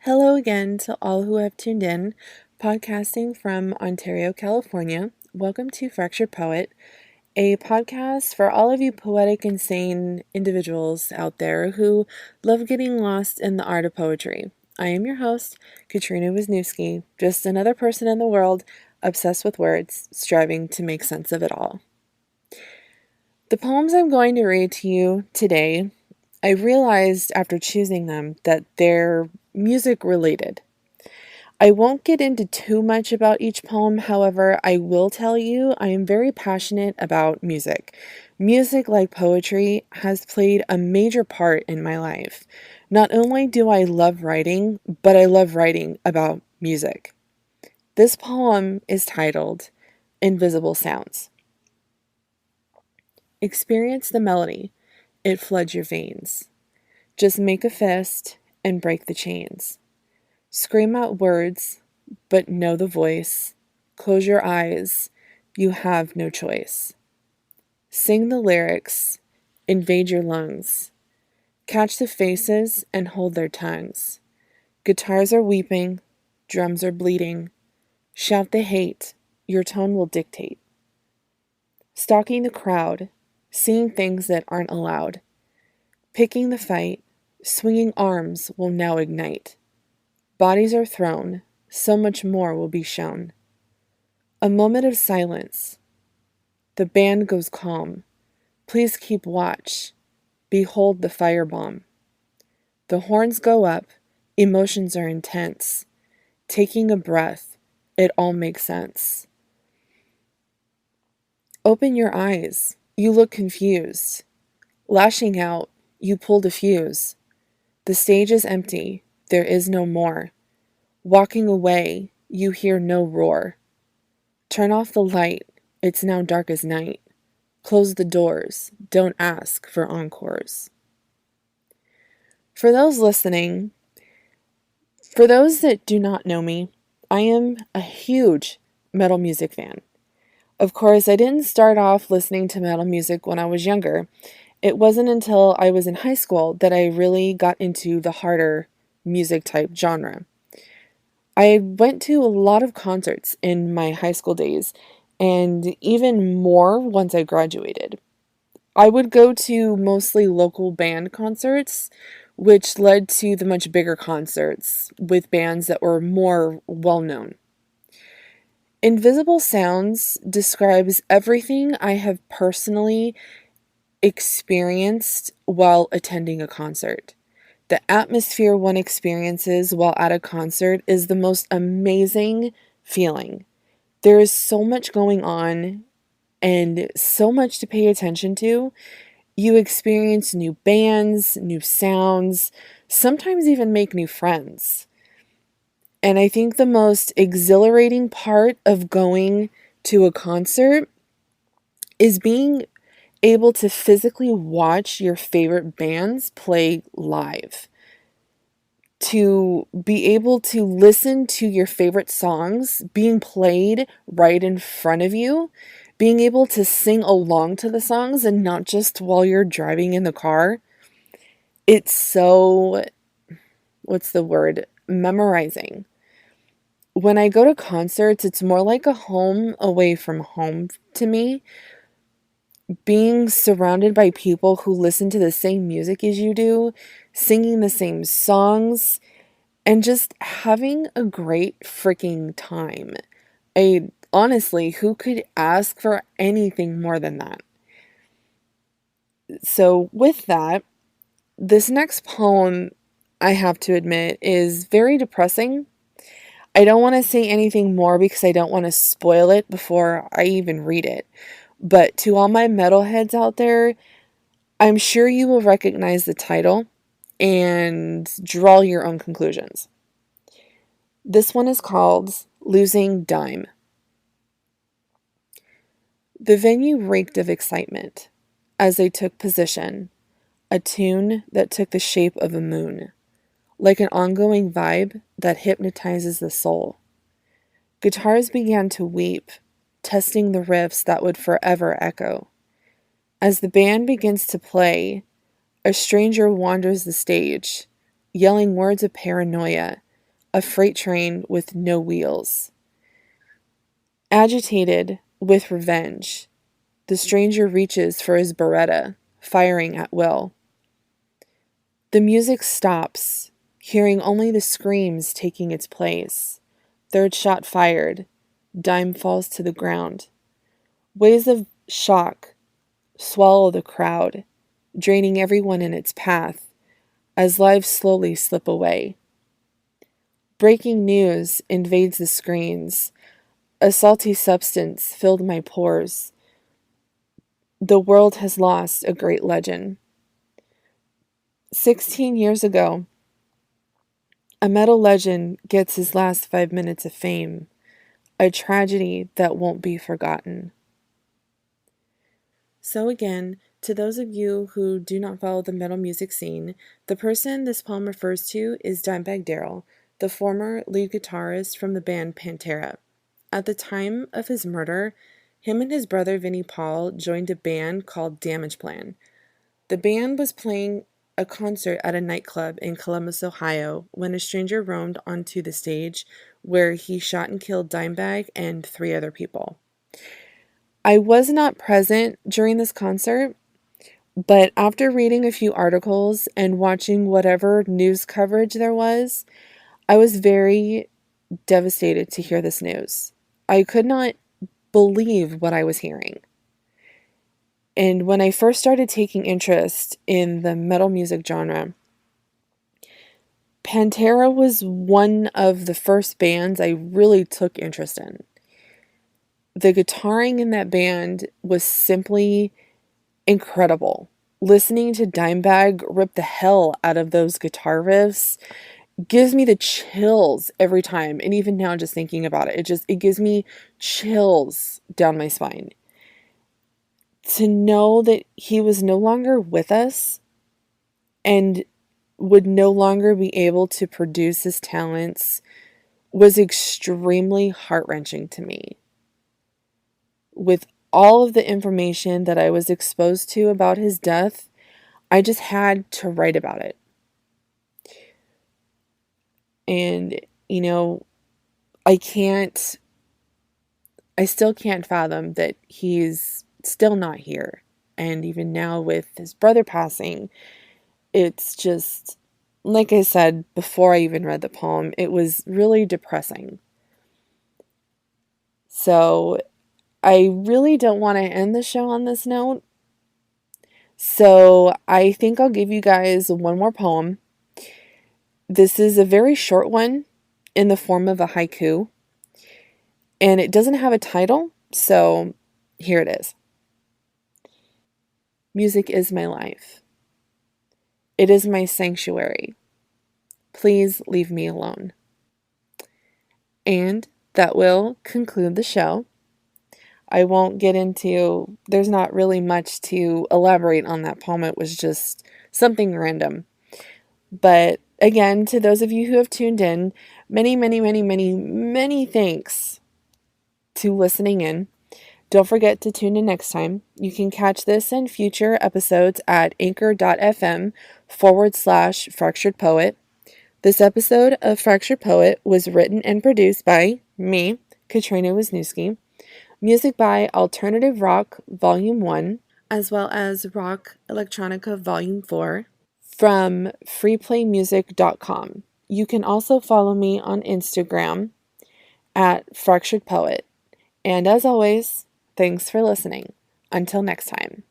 Hello again to all who have tuned in, podcasting from Ontario, California. Welcome to Fractured Poet, a podcast for all of you poetic and sane individuals out there who love getting lost in the art of poetry. I am your host, Katrina, just another person in the world obsessed with words, striving to make sense of it all. The poems I'm going to read to you today, I realized after choosing them that they're music related. I won't get into too much about each poem, however, I will tell you I am very passionate about music. Music, like poetry, has played a major part in my life. Not only do I love writing, but I love writing about music. This poem is titled Invisible Sounds. Experience the melody. It floods your veins. Just make a fist and break the chains. Scream out words, but know the voice. Close your eyes. You have no choice. Sing the lyrics. Invade your lungs. Catch the faces and hold their tongues. Guitars are weeping. Drums are bleeding. Shout the hate. Your tone will dictate. Stalking the crowd. Seeing things that aren't allowed. Picking the fight. Swinging arms will now ignite. Bodies are thrown, so much more will be shown. A moment of silence. The band goes calm. Please keep watch. Behold the firebomb. The horns go up. Emotions are intense. Taking a breath. It all makes sense. Open your eyes. You look confused. Lashing out. You pulled a fuse. The stage is empty. There is no more. Walking away, you hear no roar. Turn off the light, it's now dark as night. Close the doors, don't ask for encores. For those listening, for those that do not know me, I am a huge metal music fan. Of course, I didn't start off listening to metal music when I was younger. It wasn't until I was in high school that I really got into the harder music type genre. I went to a lot of concerts in my high school days, and even more once I graduated. I would go to mostly local band concerts, which led to the much bigger concerts with bands that were more well known. Invisible Sounds describes everything I have personally experienced while attending a concert. The atmosphere one experiences while at a concert is the most amazing feeling. There is so much going on and so much to pay attention to. You experience new bands, new sounds, sometimes even make new friends. And I think the most exhilarating part of going to a concert is being able to physically watch your favorite bands play live. To be able to listen to your favorite songs being played right in front of you, being able to sing along to the songs and not just while you're driving in the car. It's so, memorizing. When I go to concerts, it's more like a home away from home to me. Being surrounded by people who listen to the same music as you do, singing the same songs, and just having a great freaking time. Honestly, who could ask for anything more than that? So with that, this next poem, I have to admit, is very depressing. I don't want to say anything more because I don't want to spoil it before I even read it. But to all my metalheads out there, I'm sure you will recognize the title and draw your own conclusions. This one is called Losing Dime. The venue reeked of excitement as they took position, a tune that took the shape of a moon, like an ongoing vibe that hypnotizes the soul. Guitars began to weep, testing the riffs that would forever echo. As the band begins to play, a stranger wanders the stage, yelling words of paranoia, a freight train with no wheels. Agitated with revenge, the stranger reaches for his Beretta, firing at will. The music stops, hearing only the screams taking its place. Third shot fired. Dime falls to the ground. Waves of shock swallow the crowd, draining everyone in its path as lives slowly slip away. Breaking news invades the screens. A salty substance filled my pores. The world has lost a great legend. 16 years ago, a metal legend gets his last 5 minutes of fame, a tragedy that won't be forgotten. So again, to those of you who do not follow the metal music scene, the person this poem refers to is Dimebag Darrell, the former lead guitarist from the band Pantera. At the time of his murder, him and his brother Vinnie Paul joined a band called Damage Plan. The band was playing a concert at a nightclub in Columbus, Ohio, when a stranger roamed onto the stage where he shot and killed Dimebag and 3 other people. I was not present during this concert, but after reading a few articles and watching whatever news coverage there was, I was very devastated to hear this news. I could not believe what I was hearing. And when I first started taking interest in the metal music genre, Pantera was one of the first bands I really took interest in. The guitaring in that band was simply incredible. Listening to Dimebag rip the hell out of those guitar riffs gives me the chills every time. And even now, just thinking about it, it gives me chills down my spine. To know that he was no longer with us and would no longer be able to produce his talents was extremely heart-wrenching to me. With all of the information that I was exposed to about his death, I just had to write about it. And, I still can't fathom that he's still not here. And even now with his brother passing, it's just, like I said before I even read the poem, it was really depressing. So I really don't want to end the show on this note. So I think I'll give you guys one more poem. This is a very short one in the form of a haiku. And it doesn't have a title, so here it is. Music is my life. It is my sanctuary. Please leave me alone. And that will conclude the show. I won't get into, there's not really much to elaborate on that poem. It was just something random. But again, to those of you who have tuned in, many, many, many, many, many thanks to listening in. Don't forget to tune in next time. You can catch this and future episodes at anchor.fm/Fractured Poet. This episode of Fractured Poet was written and produced by me, Katrina Wisniewski. Music by Alternative Rock Volume 1, as well as Rock Electronica Volume 4 from freeplaymusic.com. You can also follow me on Instagram at Fractured Poet. And as always, thanks for listening. Until next time.